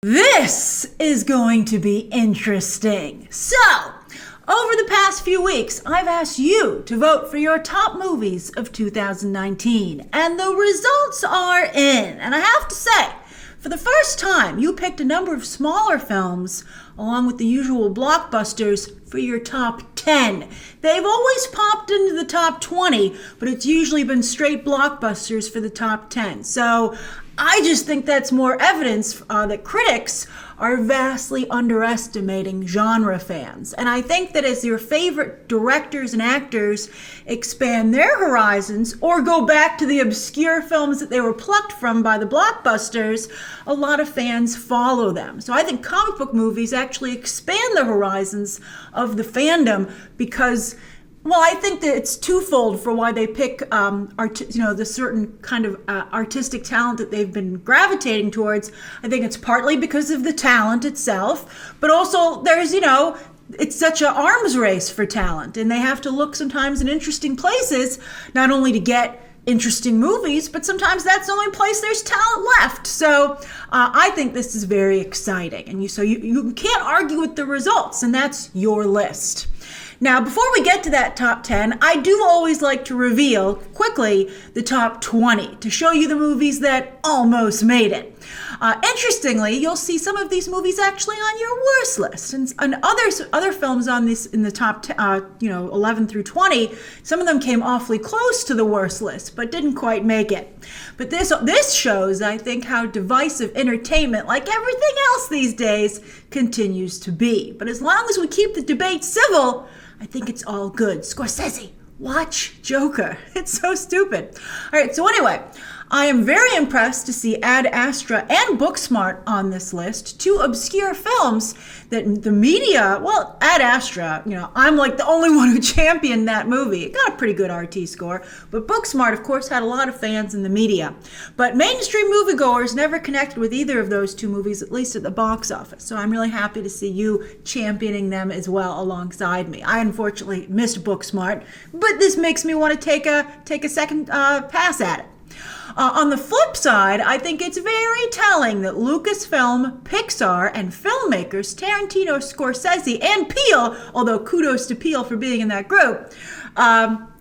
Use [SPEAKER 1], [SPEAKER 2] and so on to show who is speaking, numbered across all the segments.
[SPEAKER 1] This is going to be interesting. So, over the past few weeks, I've asked you to vote for your top movies of 2019, and the results are in. And I have to say, for the first time, you picked a number of smaller films, along with the usual blockbusters, for your top 10. They've always popped into the top 20, but it's usually been straight blockbusters for the top 10. So I just think that's more evidence that critics are vastly underestimating genre fans. And I think that as your favorite directors and actors expand their horizons or go back to the obscure films that they were plucked from by the blockbusters, a lot of fans follow them. So I think comic book movies actually expand the horizons of the fandom because, well, I think that it's twofold for why they pick, the certain kind of artistic talent that they've been gravitating towards. I think it's partly because of the talent itself, but also there's, it's such an arms race for talent, and they have to look sometimes in interesting places, not only to get interesting movies, but sometimes that's the only place there's talent left. So I think this is very exciting, and you can't argue with the results, and that's your list. Now, before we get to that top 10, I do always like to reveal quickly the top 20 to show you the movies that almost made it. Interestingly, you'll see some of these movies actually on your worst list, and other films on this in the top 11 through 20. Some of them came awfully close to the worst list, but didn't quite make it. But this shows, I think, how divisive entertainment, like everything else these days, continues to be. But as long as we keep the debate civil, I think it's all good. Scorsese, watch Joker. It's so stupid. All right, so anyway, I am very impressed to see Ad Astra and Booksmart on this list, two obscure films that the media, well, Ad Astra, I'm like the only one who championed that movie. It got a pretty good RT score, but Booksmart, of course, had a lot of fans in the media. But mainstream moviegoers never connected with either of those two movies, at least at the box office. So I'm really happy to see you championing them as well alongside me. I unfortunately missed Booksmart, but this makes me want to take a second pass at it. On the flip side, I think it's very telling that Lucasfilm, Pixar, and filmmakers Tarantino, Scorsese, and Peele, although kudos to Peele for being in that group,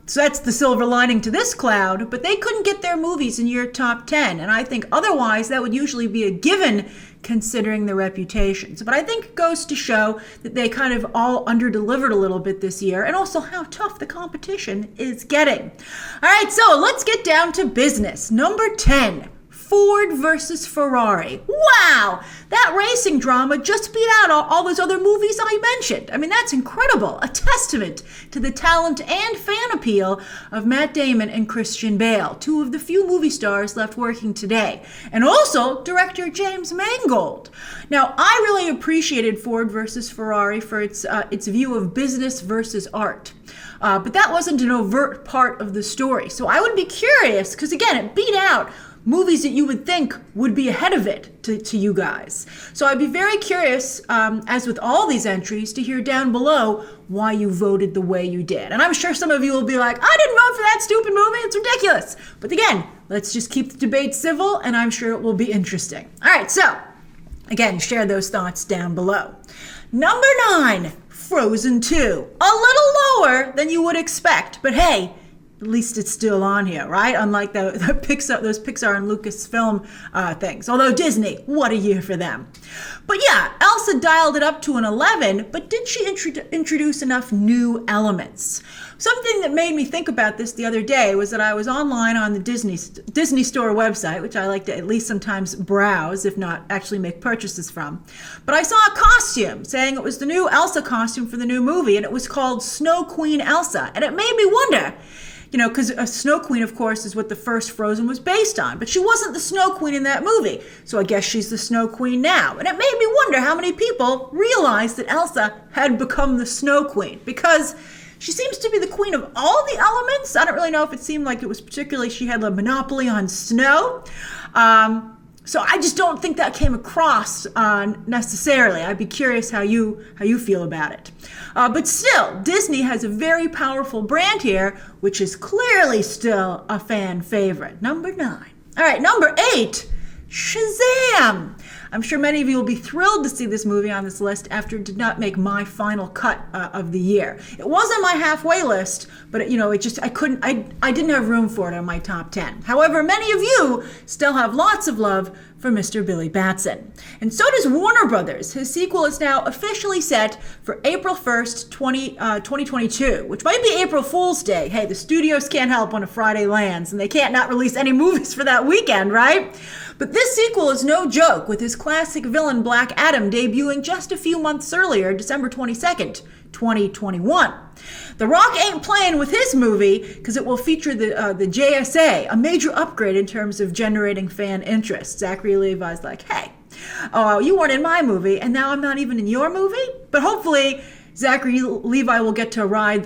[SPEAKER 1] so that's the silver lining to this cloud, but they couldn't get their movies in your top 10, and I think otherwise that would usually be a given considering their reputations. But I think it goes to show that they kind of all under-delivered a little bit this year, and also how tough the competition is getting. All right, so let's get down to business. Number 10. Ford versus Ferrari. Wow, that racing drama just beat out all those other movies I mentioned. I mean, that's incredible. A testament to the talent and fan appeal of Matt Damon and Christian Bale, two of the few movie stars left working today. And also director James Mangold. Now, I really appreciated Ford versus Ferrari for its view of business versus art. But that wasn't an overt part of the story. So I would be curious, because again, it beat out movies that you would think would be ahead of it to you guys. So I'd be very curious, as with all these entries, to hear down below why you voted the way you did. And I'm sure some of you will be like, I didn't vote for that stupid movie, it's ridiculous. But again, let's just keep the debate civil, and I'm sure it will be interesting. All right, so again, share those thoughts down below. Number 9, Frozen 2. A little lower than you would expect, but hey, at least it's still on here, right? Unlike the Pixar, those Pixar and Lucasfilm things. Although Disney, what a year for them. But yeah, Elsa dialed it up to an 11, but did she introduce enough new elements? Something that made me think about this the other day was that I was online on the Disney Store website, which I like to at least sometimes browse, if not actually make purchases from. But I saw a costume saying it was the new Elsa costume for the new movie, and it was called Snow Queen Elsa. And it made me wonder, because a Snow Queen, of course, is what the first Frozen was based on. But she wasn't the Snow Queen in that movie. So I guess she's the Snow Queen now. And it made me wonder how many people realized that Elsa had become the Snow Queen. Because she seems to be the queen of all the elements. I don't really know if it seemed like it was particularly she had a monopoly on snow. So I just don't think that came across necessarily. I'd be curious how you feel about it. But still, Disney has a very powerful brand here, which is clearly still a fan favorite. Number 9. All right, number 8, Shazam. I'm sure many of you will be thrilled to see this movie on this list after it did not make my final cut of the year. It was on my halfway list, but I didn't have room for it on my top 10. However, many of you still have lots of love for Mr. Billy Batson. And so does Warner Brothers. His sequel is now officially set for April 1st, 2022, which might be April Fool's Day. Hey, the studios can't help when a Friday lands, and they can't not release any movies for that weekend, right? But this sequel is no joke, with his classic villain Black Adam debuting just a few months earlier, December 22nd, 2021. The Rock ain't playing with his movie because it will feature the JSA, a major upgrade in terms of generating fan interest. Zachary Levi's like, hey, you weren't in my movie, and now I'm not even in your movie? But hopefully, Zachary Levi will get to ride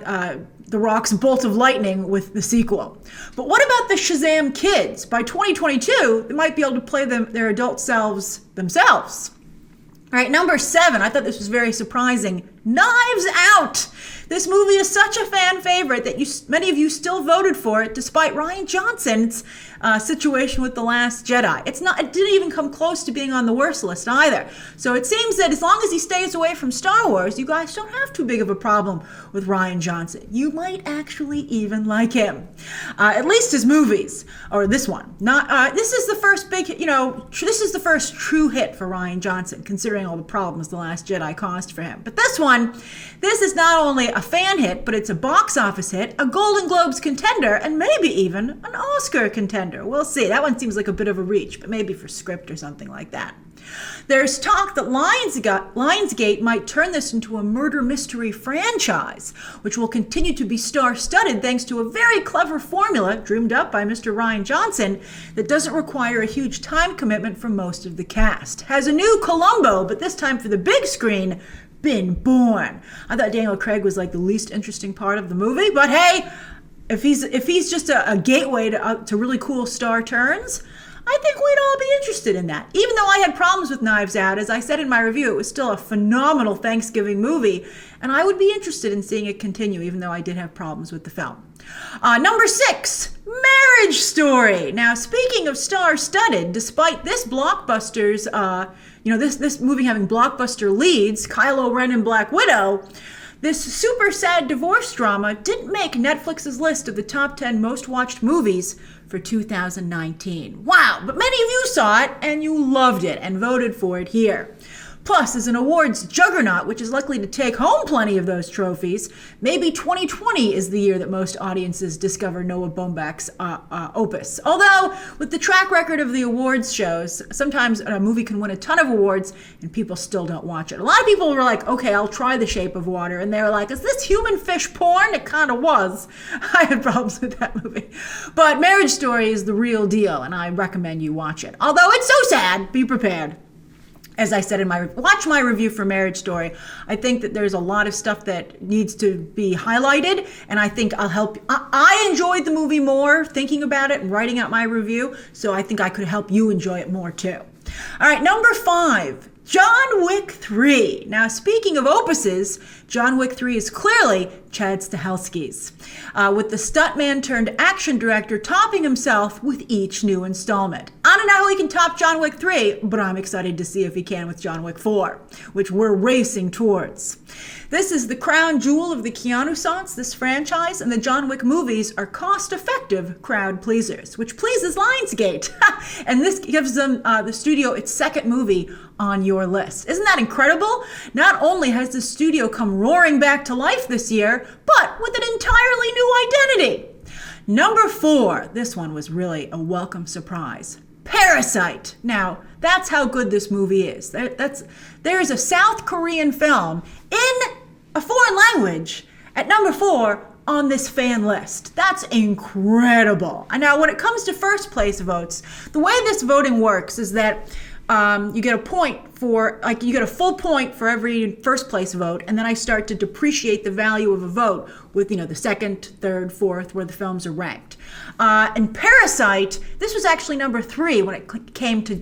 [SPEAKER 1] The Rock's bolt of lightning with the sequel. But what about the Shazam kids? By 2022, they might be able to play their adult selves themselves. All right, number 7, I thought this was very surprising. Knives Out! This movie is such a fan favorite that many of you still voted for it, despite Rian Johnson's situation with The Last Jedi. It didn't even come close to being on the worst list either. So it seems that as long as he stays away from Star Wars, you guys don't have too big of a problem with Rian Johnson. You might actually even like him. At least his movies, or this one. This is the first this is the first true hit for Rian Johnson, considering all the problems The Last Jedi caused for him. But this is not only a fan hit, but it's a box office hit, a Golden Globes contender, and maybe even an Oscar contender. We'll see. That one seems like a bit of a reach, but maybe for script or something like that. There's talk that Lionsgate might turn this into a murder mystery franchise, which will continue to be star-studded thanks to a very clever formula dreamed up by Mr. Rian Johnson that doesn't require a huge time commitment from most of the cast. Has a new Columbo, but this time for the big screen, been born. I thought Daniel Craig was like the least interesting part of the movie, but hey, if he's just a gateway to really cool star turns, I think we'd all be interested in that. Even though I had problems with Knives Out, as I said in my review, it was still a phenomenal Thanksgiving movie, and I would be interested in seeing it continue, even though I did have problems with the film. Number 6, Marriage Story. Now, speaking of star-studded, despite this blockbuster's, this movie having blockbuster leads, Kylo Ren and Black Widow, this super sad divorce drama didn't make Netflix's list of the top 10 most watched movies for 2019. Wow, but many of you saw it and you loved it and voted for it here. Plus, as an awards juggernaut, which is likely to take home plenty of those trophies, maybe 2020 is the year that most audiences discover Noah Baumbach's opus. Although, with the track record of the awards shows, sometimes a movie can win a ton of awards and people still don't watch it. A lot of people were like, okay, I'll try The Shape of Water. And they were like, is this human fish porn? It kind of was. I had problems with that movie. But Marriage Story is the real deal, and I recommend you watch it. Although it's so sad, be prepared. As I said watch my review for Marriage Story. I think that there's a lot of stuff that needs to be highlighted, and I think I'll help. I enjoyed the movie more thinking about it and writing out my review, so I think I could help you enjoy it more too. All right, number 5. John Wick 3. Now, speaking of opuses, John Wick 3 is clearly Chad Stahelski's, with the stuntman turned action director topping himself with each new installment. I don't know how he can top John Wick 3, but I'm excited to see if he can with John Wick 4, which we're racing towards. This is the crown jewel of the Keanu-sance, this franchise, and the John Wick movies are cost-effective crowd pleasers, which pleases Lionsgate. And this gives them the studio its second movie on your list. Isn't that incredible? Not only has the studio come roaring back to life this year, but with an entirely new identity. Number 4, this one was really a welcome surprise. Parasite. Now, that's how good this movie is. There is a South Korean film in a foreign language at number 4 on this fan list. That's incredible. And now, when it comes to first place votes, the way this voting works is that you get a full point for every first place vote, and then I start to depreciate the value of a vote with, the second, third, fourth, where the films are ranked. And Parasite, this was actually number 3 when it came to,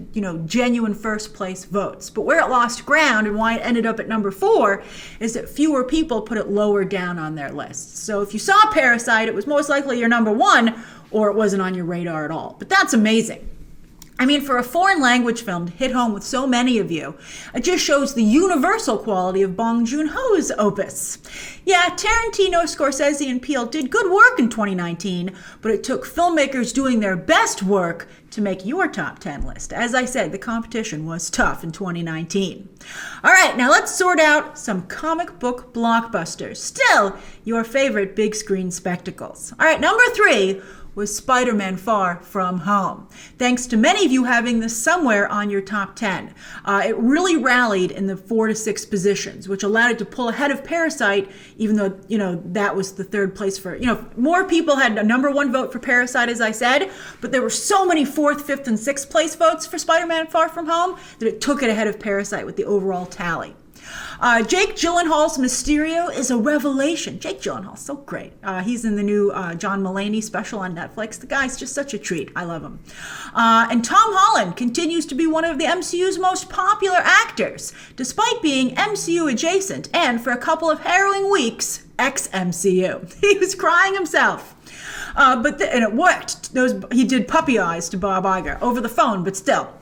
[SPEAKER 1] genuine first place votes. But where it lost ground and why it ended up at number 4 is that fewer people put it lower down on their lists. So if you saw Parasite, it was most likely your number 1, or it wasn't on your radar at all. But that's amazing. I mean, for a foreign language film to hit home with so many of you, it just shows the universal quality of Bong Joon-ho's opus. Yeah, Tarantino, Scorsese, and Peele did good work in 2019, but it took filmmakers doing their best work to make your top 10 list. As I said, the competition was tough in 2019. All right, now let's sort out some comic book blockbusters. Still, your favorite big screen spectacles. All right, number 3 was Spider-Man Far From Home. Thanks to many of you having this somewhere on your top 10. It really rallied in the 4 to 6 positions, which allowed it to pull ahead of Parasite, even though, that was the third place for, more people had a number 1 vote for Parasite, as I said, but there were so many 4th, 5th, and 6th place votes for Spider-Man Far From Home that it took it ahead of Parasite with the overall tally. Jake Gyllenhaal's Mysterio is a revelation. Jake Gyllenhaal, so great. He's in the new John Mulaney special on Netflix. The guy's just such a treat. I love him. And Tom Holland continues to be one of the MCU's most popular actors, despite being MCU adjacent and, for a couple of harrowing weeks, ex-MCU. He was crying himself. And it worked. He did puppy eyes to Bob Iger over the phone, but still.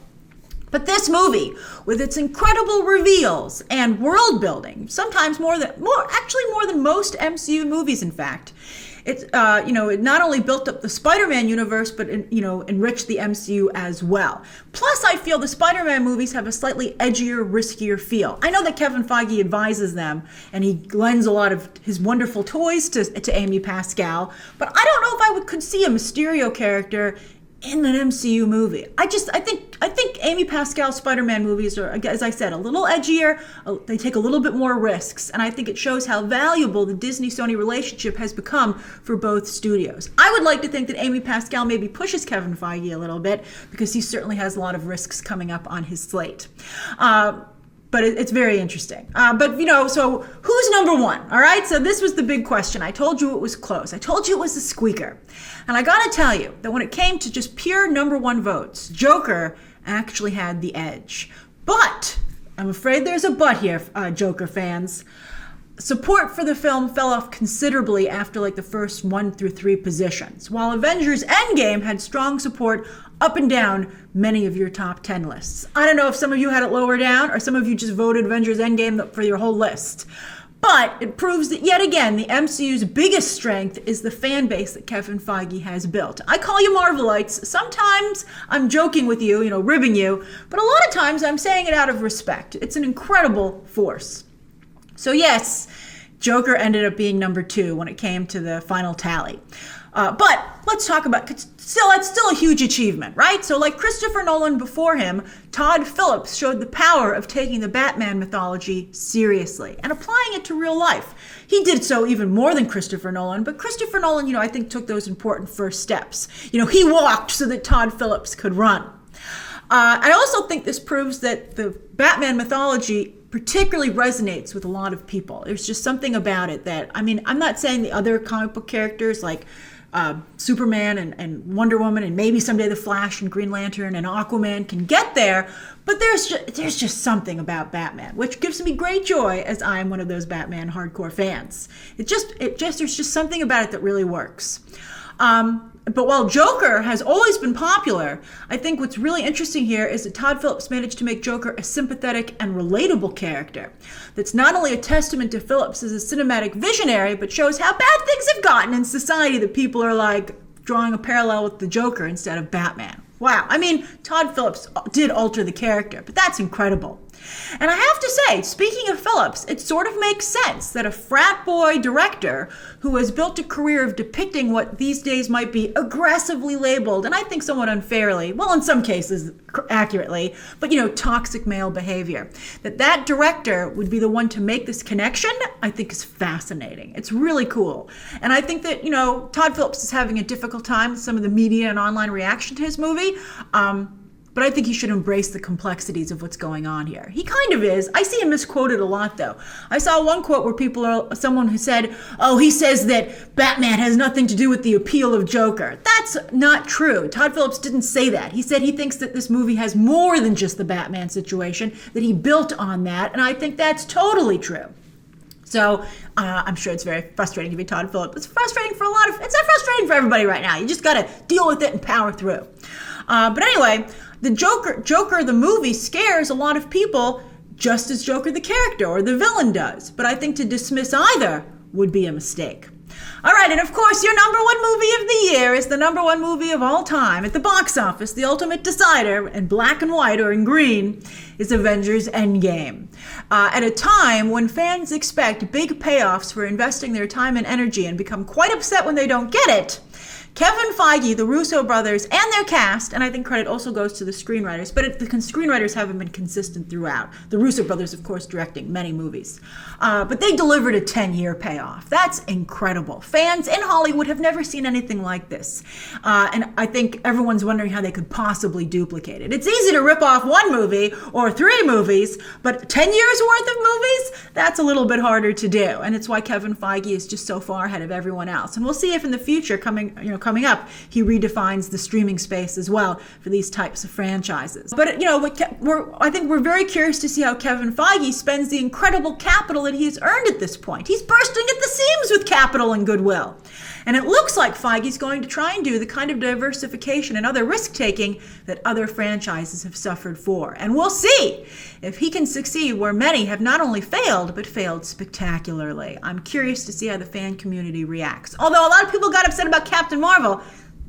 [SPEAKER 1] But this movie, with its incredible reveals and world building, sometimes more than most MCU movies, in fact, it not only built up the Spider-Man universe, but enriched the MCU as well. Plus, I feel the Spider-Man movies have a slightly edgier, riskier feel. I know that Kevin Feige advises them, and he lends a lot of his wonderful toys to Amy Pascal, but I don't know if I could see a Mysterio character in an MCU movie. I think Amy Pascal's Spider-Man movies are, as I said, a little edgier. They take a little bit more risks, and I think it shows how valuable the Disney-Sony relationship has become for both studios. I would like to think that Amy Pascal maybe pushes Kevin Feige a little bit, because he certainly has a lot of risks coming up on his slate. But it's very interesting. So who's number 1? All right, so this was the big question. I told you it was close. I told you it was a squeaker. And I gotta tell you that when it came to just pure number 1 votes, Joker actually had the edge. But, I'm afraid there's a but here, Joker fans. Support for the film fell off considerably after the first 1 through 3 positions, while Avengers Endgame had strong support up and down many of your top 10 lists. I don't know if some of you had it lower down or some of you just voted Avengers Endgame for your whole list. But it proves that, yet again, the MCU's biggest strength is the fan base that Kevin Feige has built. I call you Marvelites. Sometimes I'm joking with you, ribbing you, but a lot of times I'm saying it out of respect. It's an incredible force. So yes, Joker ended up being number 2 when it came to the final tally. But let's talk about, it's still a huge achievement, right? So like Christopher Nolan before him, Todd Phillips showed the power of taking the Batman mythology seriously and applying it to real life. He did so even more than Christopher Nolan, but Christopher Nolan, I think took those important first steps. He walked so that Todd Phillips could run. I also think this proves that the Batman mythology particularly resonates with a lot of people. There's just something about it that, I'm not saying the other comic book characters like Superman and Wonder Woman and maybe someday the Flash and Green Lantern and Aquaman can get there, but there's just something about Batman which gives me great joy, as I am one of those Batman hardcore fans. There's just something about it that really works. But while Joker has always been popular, I think what's really interesting here is that Todd Phillips managed to make Joker a sympathetic and relatable character. That's not only a testament to Phillips as a cinematic visionary, but shows how bad things have gotten in society that people are drawing a parallel with the Joker instead of Batman. Wow, Todd Phillips did alter the character, but that's incredible. And I have to say, speaking of Phillips, it sort of makes sense that a frat boy director who has built a career of depicting what these days might be aggressively labeled, and I think somewhat unfairly, well, in some cases accurately, but toxic male behavior, that director would be the one to make this connection, I think is fascinating. It's really cool. And I think that, Todd Phillips is having a difficult time with some of the media and online reaction to his movie. But I think he should embrace the complexities of what's going on here. He kind of is. I see him misquoted a lot, though. I saw one quote where someone who said, he says that Batman has nothing to do with the appeal of Joker. That's not true. Todd Phillips didn't say that. He said he thinks that this movie has more than just the Batman situation, that he built on that, and I think that's totally true. So I'm sure it's very frustrating to be Todd Phillips. It's frustrating for it's not frustrating for everybody right now. You just got to deal with it and power through. But anyway, the Joker, the movie, scares a lot of people just as Joker the character or the villain does. But I think to dismiss either would be a mistake. All right, and of course, your number one movie of the year is the number one movie of all time at the box office. The ultimate decider, in black and white or in green, is Avengers Endgame. At a time when fans expect big payoffs for investing their time and energy and become quite upset when they don't get it, Kevin Feige, the Russo brothers, and their cast, and I think credit also goes to the screenwriters, but the screenwriters haven't been consistent throughout. The Russo brothers, of course, directing many movies. But they delivered a 10-year payoff. That's incredible. Fans in Hollywood have never seen anything like this. And I think everyone's wondering how they could possibly duplicate it. It's easy to rip off one movie or 3 movies, but 10 years worth of movies? That's a little bit harder to do. And it's why Kevin Feige is just so far ahead of everyone else. And we'll see if in the future, coming up, he redefines the streaming space as well for these types of franchises. But I think we're very curious to see how Kevin Feige spends the incredible capital that he's earned at this point. He's bursting at the seams with capital and goodwill. And it looks like Feige's going to try and do the kind of diversification and other risk-taking that other franchises have suffered for. And we'll see if he can succeed where many have not only failed, but failed spectacularly. I'm curious to see how the fan community reacts. Although a lot of people got upset about Captain Marvel,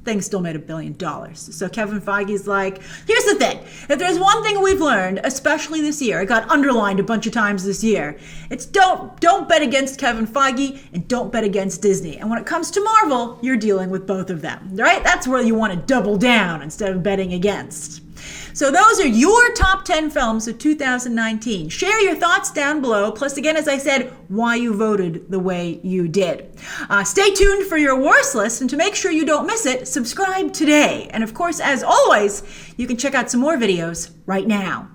[SPEAKER 1] thing still made $1 billion. So Kevin Feige's like, here's the thing. If there's one thing we've learned, especially this year, it got underlined a bunch of times this year, it's don't bet against Kevin Feige and don't bet against Disney. And when it comes to Marvel, you're dealing with both of them, right? That's where you want to double down instead of betting against. So those are your top 10 films of 2019. Share your thoughts down below. Plus, again, as I said, why you voted the way you did. Stay tuned for your worst list, and to make sure you don't miss it, subscribe today. And of course, as always, you can check out some more videos right now.